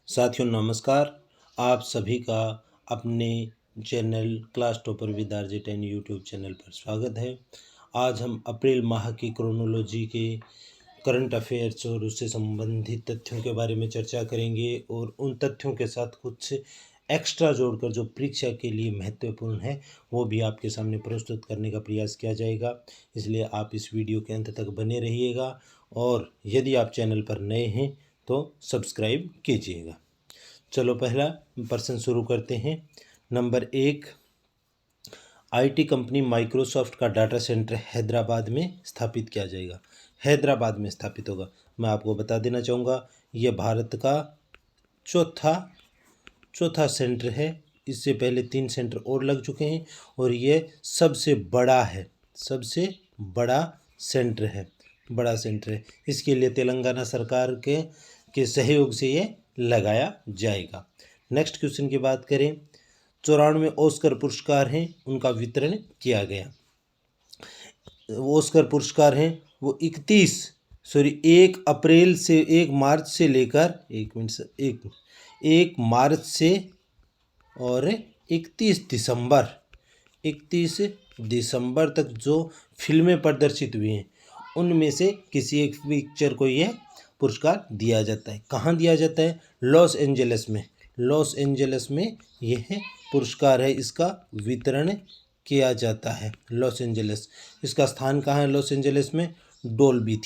साथियों नमस्कार। आप सभी का अपने channel class topper with RJ 10 YouTube channel पर स्वागत है। आज हम अप्रैल माह की क्रोनोलॉजी के करंट अफेयर्स और उससे संबंधित तथ्यों के बारे में चर्चा करेंगे और उन तथ्यों के साथ कुछ एक्स्ट्रा जोड़कर जो परीक्षा के लिए महत्वपूर्ण है वो भी आपके सामने प्रस्तुत करने का प्रयास किया जाएगा। इसलिए आप इस वीडियो के अंत तक बने रहिएगा और यदि आप चैनल पर नए हैं तो सब्सक्राइब कीजिएगा। चलो पहला प्रश्न शुरू करते हैं। नंबर 1, आईटी कंपनी माइक्रोसॉफ्ट का डाटा सेंटर हैदराबाद में स्थापित किया जाएगा। हैदराबाद में स्थापित होगा। मैं आपको बता देना चाहूँगा यह भारत का चौथा सेंटर है। इससे पहले 3 सेंटर और लग चुके हैं और ये सबसे बड़ा सेंटर है। बड़ा सेंटर है। इसके लिए तेलंगाना सरकार के सहयोग से ये लगाया जाएगा। नेक्स्ट क्वेश्चन की बात करें, 94 ऑस्कर पुरस्कार हैं, उनका वितरण किया गया। ऑस्कर पुरस्कार हैं वो 1 अप्रैल से 1 मार्च से लेकर 1 मार्च से और 31 दिसंबर तक जो फिल्में प्रदर्शित हुई हैं उनमें से किसी एक पिक्चर को यह पुरस्कार दिया जाता है। कहाँ दिया जाता है? लॉस एंजलिस में यह पुरस्कार है, इसका वितरण किया जाता है। लॉस एंजलिस, इसका स्थान कहाँ है? लॉस एंजलिस में डोल्बी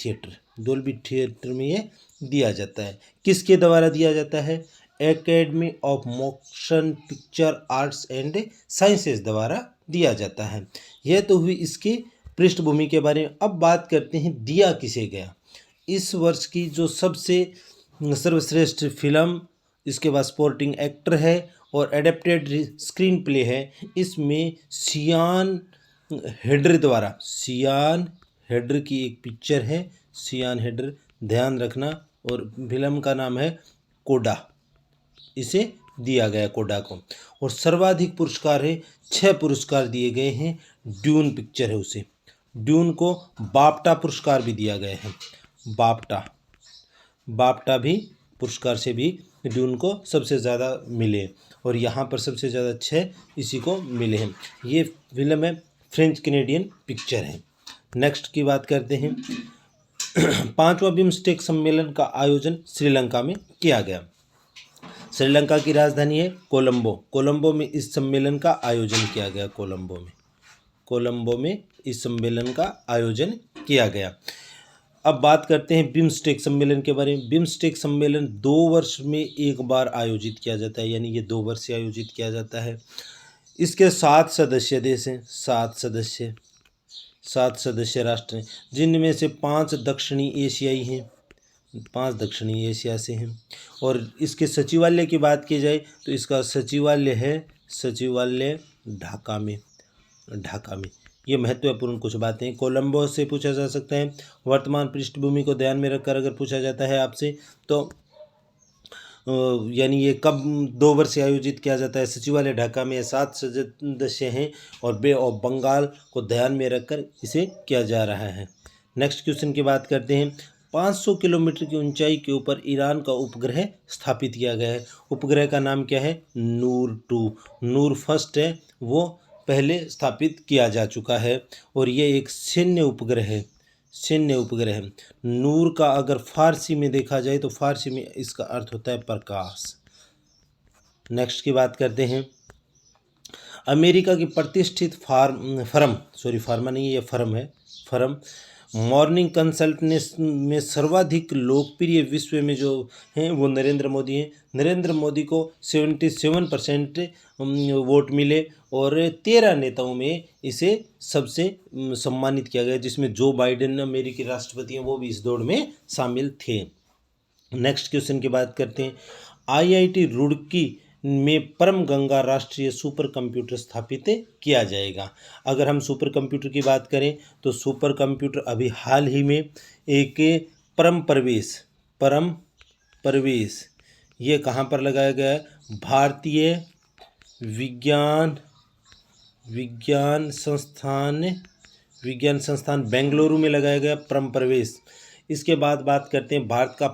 थिएटर में यह दिया जाता है। किसके द्वारा दिया जाता है? Academy of motion picture arts and sciences द्वारा दिया जाता है। यह तो हुई इसकी पृष्ठभूमि के बारे में। अब बात करते हैं दिया किसे गया। इस वर्ष की जो सबसे सर्वश्रेष्ठ फिल्म, इसके बाद स्पोर्टिंग एक्टर है और एडेप्टेड स्क्रीन प्ले है, इसमें सियान हेडर की एक पिक्चर है। सियान हेडर, ध्यान रखना, और फिल्म का नाम है कोडा। इसे दिया गया कोडा को। और सर्वाधिक पुरस्कार है, 6 पुरस्कार दिए गए हैं। ड्यून पिक्चर है उसे। ड्यून को बाफ्टा पुरस्कार भी दिया गया है। बाफ्टा भी पुरस्कार से भी ड्यून को सबसे ज़्यादा मिले और यहाँ पर सबसे ज़्यादा 6 इसी को मिले हैं। ये फिल्म है, फ्रेंच कैनेडियन पिक्चर है। नेक्स्ट की बात करते हैं। 5वां बिम्स्टेक सम्मेलन का आयोजन श्रीलंका में किया गया। श्रीलंका की राजधानी है कोलंबो में इस सम्मेलन का आयोजन किया गया। कोलंबो में इस सम्मेलन का आयोजन किया गया। अब बात करते हैं बिम्स्टेक सम्मेलन के बारे में। बिम्स्टेक सम्मेलन 2 वर्ष में एक बार आयोजित किया जाता है, यानी ये 2 वर्ष से आयोजित किया जाता है। इसके 7 सदस्य देश हैं, 7 सदस्य राष्ट्र हैं, जिनमें से 5 दक्षिणी एशियाई हैं, 5 दक्षिणी एशिया से हैं। और इसके सचिवालय की बात की जाए तो इसका सचिवालय है ढाका में। ये महत्वपूर्ण कुछ बातें कोलंबो से पूछा जा सकता है। वर्तमान पृष्ठभूमि को ध्यान में रखकर अगर पूछा जाता है आपसे तो यानी ये कब 2 वर्ष से आयोजित किया जाता है। सचिवालय ढाका में 7 सदस्य हैं और बे ऑफ बंगाल को ध्यान में रखकर इसे किया जा रहा है। नेक्स्ट क्वेश्चन की बात करते हैं। 500 किलोमीटर की ऊंचाई के ऊपर ईरान का उपग्रह स्थापित किया गया है। उपग्रह का नाम क्या है? नूर-2। नूर फर्स्ट है, वो पहले स्थापित किया जा चुका है और ये एक सैन्य उपग्रह है। नूर का अगर फारसी में देखा जाए तो फारसी में इसका अर्थ होता है प्रकाश। नेक्स्ट की बात करते हैं। अमेरिका की प्रतिष्ठित फर्म मॉर्निंग कंसल्ट में सर्वाधिक लोकप्रिय विश्व में जो हैं वो नरेंद्र मोदी हैं। नरेंद्र मोदी को 77% वोट मिले और 13 नेताओं में इसे सबसे सम्मानित किया गया, जिसमें जो बाइडेन अमेरिकी राष्ट्रपति हैं वो भी इस दौड़ में शामिल थे। नेक्स्ट क्वेश्चन की बात करते हैं। IIT रुड़की में परम गंगा राष्ट्रीय सुपर कंप्यूटर स्थापित किया जाएगा। अगर हम सुपर कंप्यूटर की बात करें तो सुपर कंप्यूटर अभी हाल ही में एक परम प्रवेश ये कहाँ पर लगाया गया है? भारतीय विज्ञान संस्थान बेंगलुरु में लगाया गया परम प्रवेश। इसके बाद बात करते हैं भारत का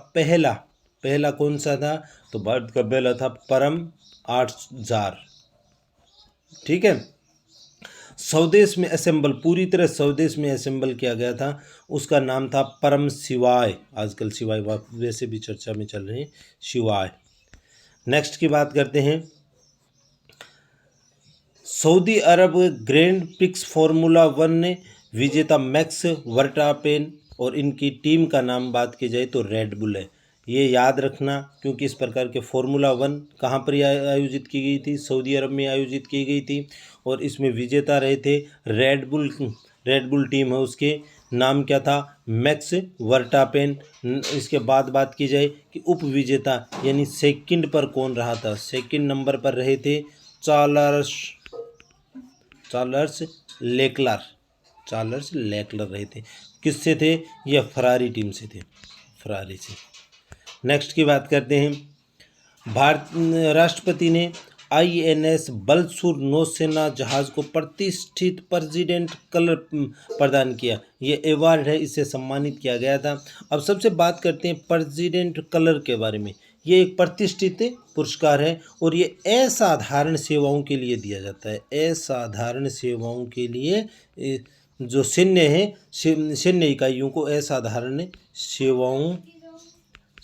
पहला कौन सा था? तो भारत का पहला था परम आर्ट्स जार। ठीक है। स्वदेश में असेंबल, पूरी तरह स्वदेश में असेंबल किया गया था, उसका नाम था परम शिवाय। आजकल शिवाय वैसे भी चर्चा में चल रहे हैं, शिवाय। नेक्स्ट की बात करते हैं। सऊदी अरब ग्रैंड प्रिक्स फार्मूला 1 विजेता मैक्स वर्स्टैपेन और इनकी टीम का नाम बात की जाए तो रेड बुल है। ये याद रखना, क्योंकि इस प्रकार के फार्मूला 1 कहाँ पर आयोजित की गई थी? सऊदी अरब में आयोजित की गई थी, और इसमें विजेता रहे थे red bull. Red bull team है, उसके नाम क्या था? Max Verstappen. इसके बाद बात की जाए कि उप विजेता यानी सेकंड पर कौन रहा था? सेकंड नंबर पर रहे थे चार्ल्स लेक्लर रहे थे। किससे थे? यह फरारी टीम से थे, फरारी से। नेक्स्ट की बात करते हैं। भारत राष्ट्रपति ने INS बलसूर नौसेना जहाज को प्रतिष्ठित प्रेसिडेंट कलर प्रदान किया। ये अवार्ड है, इसे सम्मानित किया गया था। अब सबसे बात करते हैं प्रेसिडेंट कलर के बारे में। ये एक प्रतिष्ठित पुरस्कार है और ये असाधारण सेवाओं के लिए दिया जाता है। असाधारण सेवाओं के लिए जो सैन्य है, सैन्य इकाइयों को असाधारण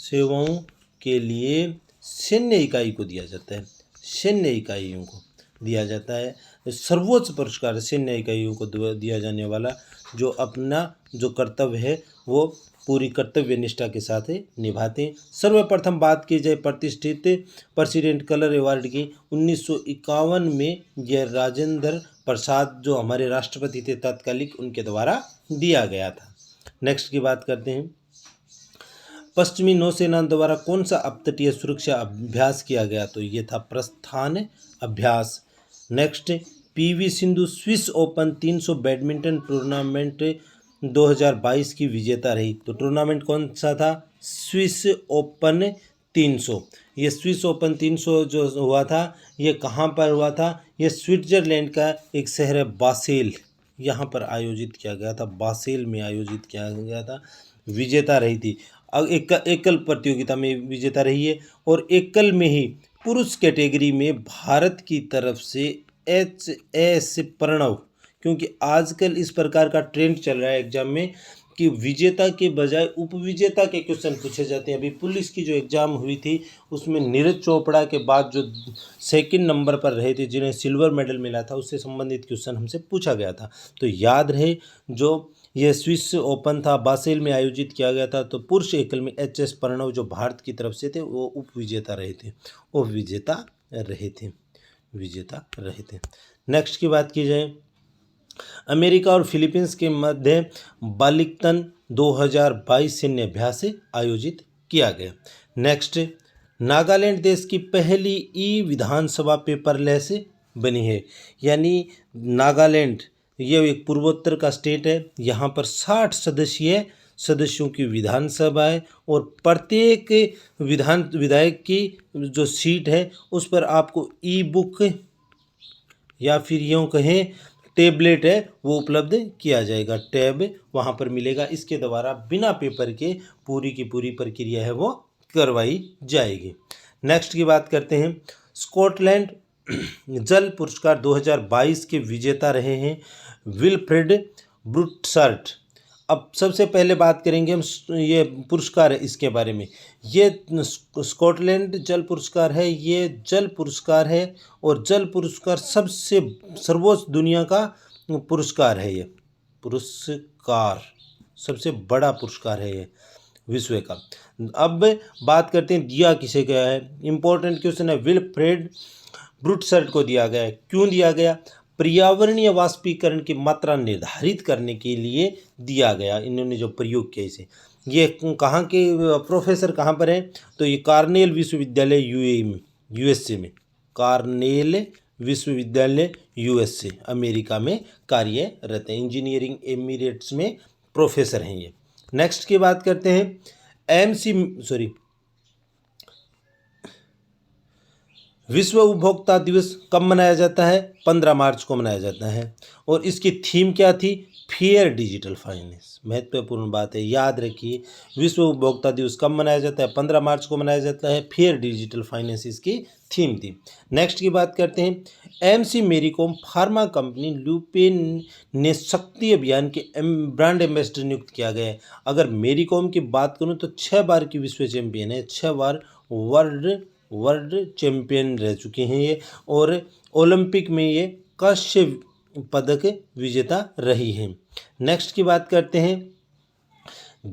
सेवाओं के लिए सैन्य इकाई को दिया जाता है, सैन्य इकाइयों को दिया जाता है। सर्वोच्च पुरस्कार सैन्य इकाइयों को दिया जाने वाला, जो अपना जो कर्तव्य है वो पूरी कर्तव्य निष्ठा के साथ निभाते हैं। सर्वप्रथम बात की जाए प्रतिष्ठित प्रेसिडेंट कलर अवार्ड की, 1951 में यह राजेंद्र प्रसाद जो हमारे राष्ट्रपति थे तत्कालिक, उनके द्वारा दिया गया था। नेक्स्ट की बात करते हैं। पश्चिमी नौसेना द्वारा कौन सा अपतटीय सुरक्षा अभ्यास किया गया? तो ये था प्रस्थान अभ्यास। Next, PV Sindhu Swiss open 300 badminton tournament 2022 की विजेता रही। तो टूर्नामेंट कौन सा था? Swiss open 300। ये स्विस ओपन 300 जो हुआ था, ये कहाँ पर हुआ था? ये स्विट्जरलैंड का एक शहर है बासेल, यहाँ पर आयोजित किया गया था। बासेल में आयोजित किया गया था। विजेता रही थी। अब एकल प्रतियोगिता में विजेता रही है, और एकल में ही पुरुष कैटेगरी में भारत की तरफ से HS प्रणव, क्योंकि आजकल इस प्रकार का ट्रेंड चल रहा है एग्जाम में कि विजेता के बजाय उपविजेता के क्वेश्चन पूछे जाते हैं। अभी पुलिस की जो एग्ज़ाम हुई थी उसमें नीरज चोपड़ा के बाद जो सेकंड नंबर पर रहे थे, जिन्हें सिल्वर मेडल मिला था, उससे संबंधित क्वेश्चन हमसे पूछा गया था। तो याद रहे, जो यह स्विस ओपन था बासेल में आयोजित किया गया था, तो पुरुष एकल में HS प्रणव जो भारत की तरफ से थे वो उपविजेता रहे थे। नेक्स्ट की बात की जाए, अमेरिका और फिलीपींस के मध्य बालिकतन 2022 सैन्य अभ्यास आयोजित किया गया। नेक्स्ट, नागालैंड देश की पहली विधानसभा पेपरलेस बनी है। यानी नागालैंड ये एक पूर्वोत्तर का स्टेट है, यहाँ पर 60 सदस्यों की विधानसभा है, और प्रत्येक विधायक की जो सीट है उस पर आपको बुक या फिर यूँ कहें टेबलेट है वो उपलब्ध किया जाएगा। टैब वहाँ पर मिलेगा, इसके द्वारा बिना पेपर के पूरी की पूरी प्रक्रिया है वो करवाई जाएगी। नेक्स्ट की बात करते हैं। स्कॉटलैंड जल पुरस्कार 2022 के विजेता रहे हैं विल्फ्रेड ब्रूटसर्ट। अब सबसे पहले बात करेंगे हम ये पुरस्कार है इसके बारे में। ये स्कॉटलैंड जल पुरस्कार है, ये जल पुरस्कार है, और जल पुरस्कार सबसे सर्वोच्च दुनिया का पुरस्कार है। ये पुरस्कार सबसे बड़ा पुरस्कार है ये विश्व का। अब बात करते हैं दिया किसे गया है। इंपॉर्टेंट क्वेश्चन है। विल्फ्रेड ब्रूटसर्ट को दिया गया है। क्यों दिया गया? पर्यावरणीय वाष्पीकरण की मात्रा निर्धारित करने के लिए दिया गया। इन्होंने जो प्रयोग किया इसे, ये कहाँ के प्रोफेसर कहाँ पर हैं? तो ये कॉर्नेल विश्वविद्यालय USA में, कॉर्नेल विश्वविद्यालय USA अमेरिका में कार्यरत है। इंजीनियरिंग एमिरेट्स में प्रोफेसर हैं ये। नेक्स्ट की बात करते हैं। विश्व उपभोक्ता दिवस कब मनाया जाता है? 15 मार्च को मनाया जाता है, और इसकी थीम क्या थी? Fair digital finance. महत्वपूर्ण बात है, याद रखिए। विश्व उपभोक्ता दिवस कब मनाया जाता है? 15 मार्च को मनाया जाता है। फेयर डिजिटल फाइनेंस इसकी थीम थी। नेक्स्ट की बात करते हैं। एमसी मेरी कॉम फार्मा कंपनी ल्यूपेन ने शक्ति अभियान के ब्रांड एम्बेसडर नियुक्त किया गया है। अगर मेरी कॉम की बात करूं तो 6 बार की विश्व चैंपियन है, 6 बार वर्ल्ड चैंपियन रह चुके हैं ये, और ओलंपिक में ये कांस्य पदक विजेता रही हैं। नेक्स्ट की बात करते हैं।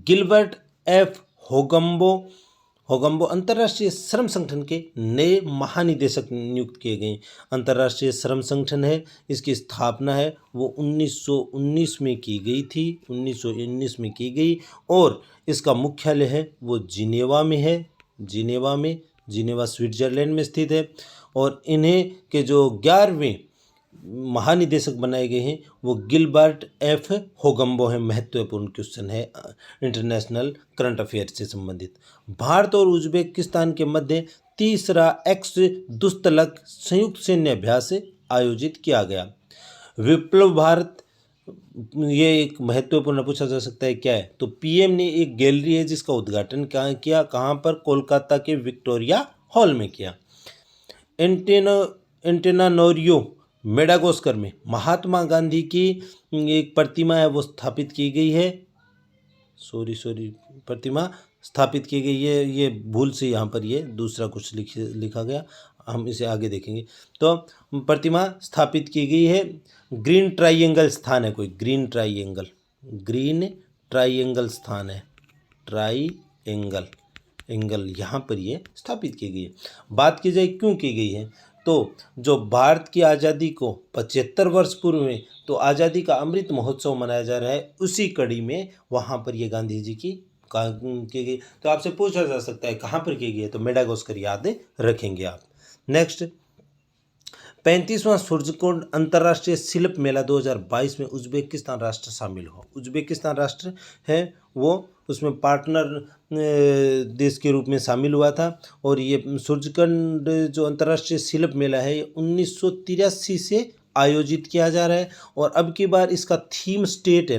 गिलबर्ट एफ होगम्बो अंतर्राष्ट्रीय श्रम संगठन के नए महानिदेशक नियुक्त किए गए। अंतर्राष्ट्रीय श्रम संगठन है, इसकी स्थापना है वो 1919 में की गई थी, 1919 में की गई, और इसका मुख्यालय है वो जिनेवा में है, जिनेवा स्विट्जरलैंड में स्थित है। और इन्हें के जो 11वें महानिदेशक बनाए गए हैं वो गिलबर्ट एफ होगम्बो हैं। महत्वपूर्ण क्वेश्चन है इंटरनेशनल करंट अफेयर से संबंधित। भारत और उज्बेकिस्तान के मध्य तीसरा एक्स दुस्तलक संयुक्त सैन्य अभ्यास आयोजित किया गया। विप्लव भारत, ये एक महत्वपूर्ण पूछा जा सकता है क्या है, तो पीएम ने एक गैलरी है जिसका उद्घाटन कहाँ पर? कोलकाता के विक्टोरिया हॉल में किया। एंटेनानोरियो मेडागास्कर में महात्मा गांधी की एक प्रतिमा है वो स्थापित की गई है। प्रतिमा स्थापित की गई है, ये भूल से यहाँ पर ये दूसरा कुछ लिखा गया, हम इसे आगे देखेंगे। तो प्रतिमा स्थापित की गई है। ग्रीन ट्राइएंगल स्थान है कोई, ग्रीन ट्राइएंगल स्थान है, एंगल यहाँ पर ये स्थापित की गई है। बात की जाए क्यों की गई है, तो जो भारत की आज़ादी को 75 वर्ष पूर्व में तो आज़ादी का अमृत महोत्सव मनाया जा रहा है, उसी कड़ी में वहाँ पर ये गांधी जी की गई। तो आपसे पूछा जा सकता है कहाँ पर की गई है, तो मेडागास्कर याद रखेंगे आप। नेक्स्ट, 35वां सूर्यकुंड अंतर्राष्ट्रीय शिल्प मेला 2022 में उज्बेकिस्तान राष्ट्र शामिल हुआ। उज्बेकिस्तान राष्ट्र है वो उसमें पार्टनर देश के रूप में शामिल हुआ था। और ये सूर्यकुंड जो अंतर्राष्ट्रीय शिल्प मेला है ये 1983 से आयोजित किया जा रहा है। और अब की बार इसका थीम स्टेट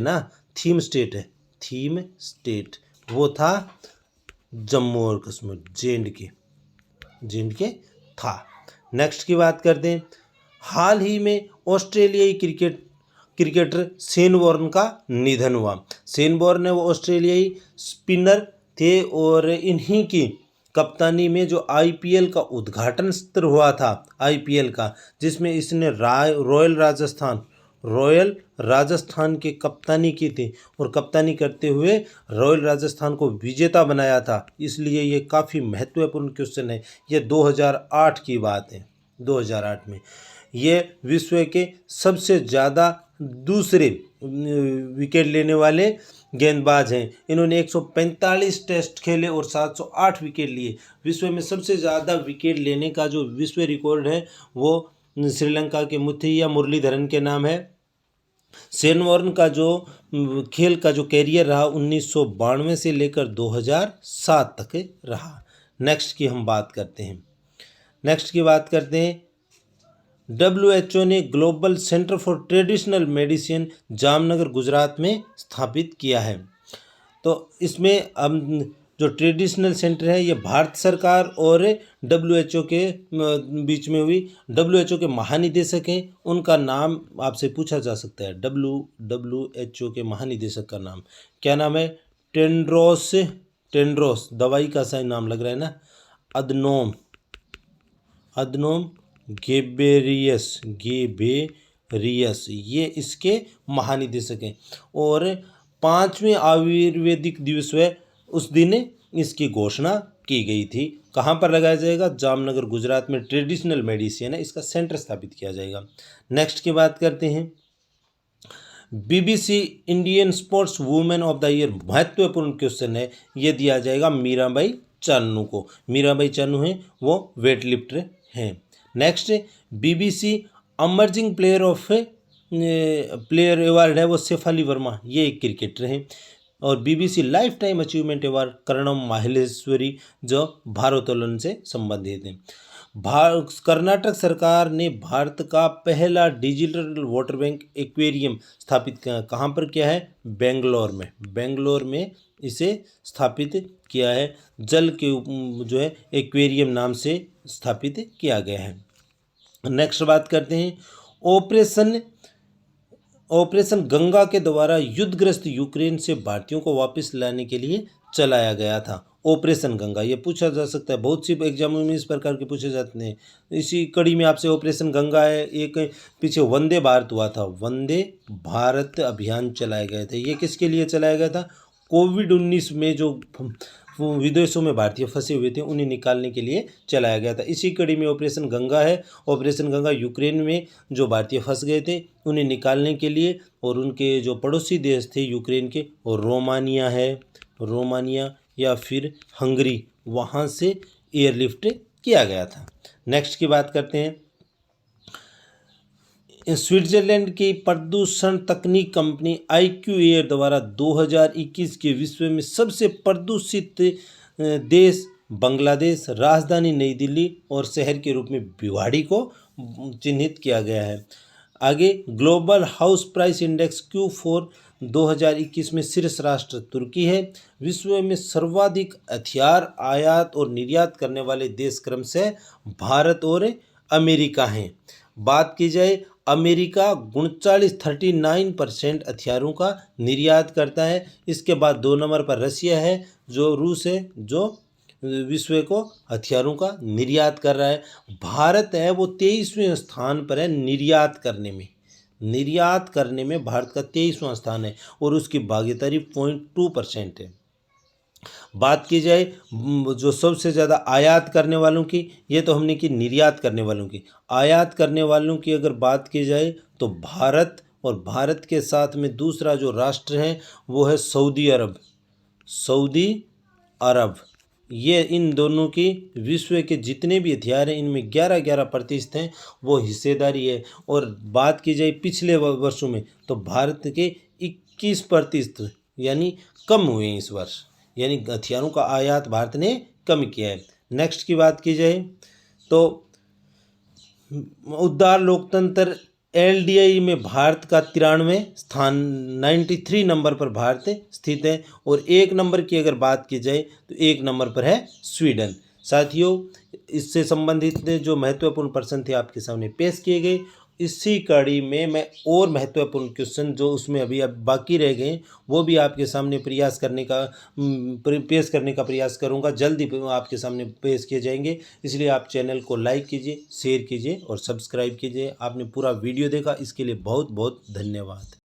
वो था जम्मू और कश्मीर, जे.एंड.के था। नेक्स्ट की बात करते हैं। हाल ही में ऑस्ट्रेलियाई क्रिकेटर शेन वॉर्न का निधन हुआ। शेन वॉर्न है वो ऑस्ट्रेलियाई स्पिनर थे और इन्हीं की कप्तानी में जो आईपीएल का उद्घाटन सत्र हुआ था, आईपीएल का, जिसमें इसने रॉयल राजस्थान की कप्तानी की थी और कप्तानी करते हुए रॉयल राजस्थान को विजेता बनाया था। इसलिए ये काफ़ी महत्वपूर्ण क्वेश्चन है। ये 2008 की बात है। 2008 में ये विश्व के सबसे ज़्यादा दूसरे विकेट लेने वाले गेंदबाज हैं। इन्होंने 145 टेस्ट खेले और 708 विकेट लिए। विश्व में सबसे ज़्यादा विकेट लेने का जो विश्व रिकॉर्ड है वो श्रीलंका के मुथैया मुरलीधरन के नाम है। शेन वॉर्न का जो खेल का जो कैरियर रहा 1992 से लेकर 2007 तक रहा। नेक्स्ट की बात करते हैं। WHO ने global centre for traditional medicine Jamnagar Gujarat में स्थापित किया है। तो इसमें जो ट्रेडिशनल सेंटर है ये भारत सरकार और WHO के बीच में हुई। WHO के महानिदेशक हैं, उनका नाम आपसे पूछा जा सकता है। WHO के महानिदेशक का नाम क्या नाम है? टेंड्रोस दवाई का सही नाम लग रहा है ना, अदनोम गेबेरियस ये इसके महानिदेशक हैं। और 5वें आयुर्वेदिक दिवस है उस दिन इसकी घोषणा की गई थी। कहाँ पर लगाया जाएगा? जामनगर गुजरात में ट्रेडिशनल मेडिसिन है, इसका सेंटर स्थापित किया जाएगा। नेक्स्ट की बात करते हैं। BBC Indian sports women of the year, महत्वपूर्ण क्वेश्चन है, ये दिया जाएगा मीराबाई चानू को। मीराबाई चानू हैं वो वेट लिफ्टर हैं। Next, BBC emerging player award है वो शेफाली वर्मा, ये एक क्रिकेटर हैं। और BBC life time achievement award Karnam Maheshwari जो भारोत्तोलन से संबंधित हैं। कर्नाटक सरकार ने भारत का पहला डिजिटल वाटर बैंक एक्वेरियम स्थापित कहाँ पर किया है? बेंगलोर में इसे स्थापित किया है। जल के जो है एक्वेरियम नाम से स्थापित किया गया है। नेक्स्ट बात करते हैं, ऑपरेशन गंगा के द्वारा युद्धग्रस्त यूक्रेन से भारतीयों को वापस लाने के लिए चलाया गया था। ऑपरेशन गंगा ये पूछा जा सकता है, बहुत सी एग्जामों में इस प्रकार के पूछे जाते हैं। इसी कड़ी में आपसे ऑपरेशन गंगा है, एक पीछे वंदे भारत हुआ था, वंदे भारत अभियान चलाए गए थे। ये किसके लिए चलाया गया था? कोविड-19 में जो विदेशों में भारतीय फंसे हुए थे उन्हें निकालने के लिए चलाया गया था। इसी कड़ी में ऑपरेशन गंगा है। ऑपरेशन गंगा यूक्रेन में जो भारतीय फंस गए थे उन्हें निकालने के लिए, और उनके जो पड़ोसी देश थे यूक्रेन के, और रोमानिया या फिर हंगरी, वहाँ से एयरलिफ्ट किया गया था। नेक्स्ट की बात करते हैं, स्विट्जरलैंड की प्रदूषण तकनीक कंपनी IQAir द्वारा 2021 के विश्व में सबसे प्रदूषित देश बांग्लादेश, राजधानी नई दिल्ली और शहर के रूप में भिवाड़ी को चिन्हित किया गया है। आगे, global house price index Q4 2021 में शीर्ष राष्ट्र तुर्की है। विश्व में सर्वाधिक हथियार आयात और निर्यात करने वाले देश क्रमशः भारत और अमेरिका हैं। बात की जाए, अमेरिका 39% हथियारों का निर्यात करता है। इसके बाद 2 नंबर पर रसिया है, जो रूस है, जो विश्व को हथियारों का निर्यात कर रहा है। भारत है वो 23वें स्थान पर है निर्यात करने में भारत का 23वां स्थान है, और उसकी भागीदारी 0.2% है। बात की जाए जो सबसे ज़्यादा आयात करने वालों की, ये तो हमने की निर्यात करने वालों की। आयात करने वालों की अगर बात की जाए तो भारत, और भारत के साथ में दूसरा जो राष्ट्र है वो है सऊदी अरब। ये इन दोनों की विश्व के जितने भी हथियार हैं इनमें 11% हैं वो हिस्सेदारी है। और बात की जाए पिछले वर्षों में तो भारत के 21% यानी कम हुए हैं इस वर्ष, यानी हथियारों का आयात भारत ने कम किया है। नेक्स्ट की बात की जाए तो उदार लोकतंत्र LDI में भारत का 93 स्थान, 93 नंबर पर भारत स्थित है। और 1 नंबर की अगर बात की जाए तो 1 नंबर पर है स्वीडन। साथियों, इससे संबंधित जो महत्वपूर्ण प्रश्न थे आपके सामने पेश किए गए। इसी कड़ी में मैं और महत्वपूर्ण क्वेश्चन जो उसमें अभी अब बाकी रह गए वो भी आपके सामने पेश करने का प्रयास करूंगा। जल्दी आपके सामने पेश किए जाएंगे, इसलिए आप चैनल को लाइक कीजिए, शेयर कीजिए और सब्सक्राइब कीजिए। आपने पूरा वीडियो देखा, इसके लिए बहुत बहुत धन्यवाद।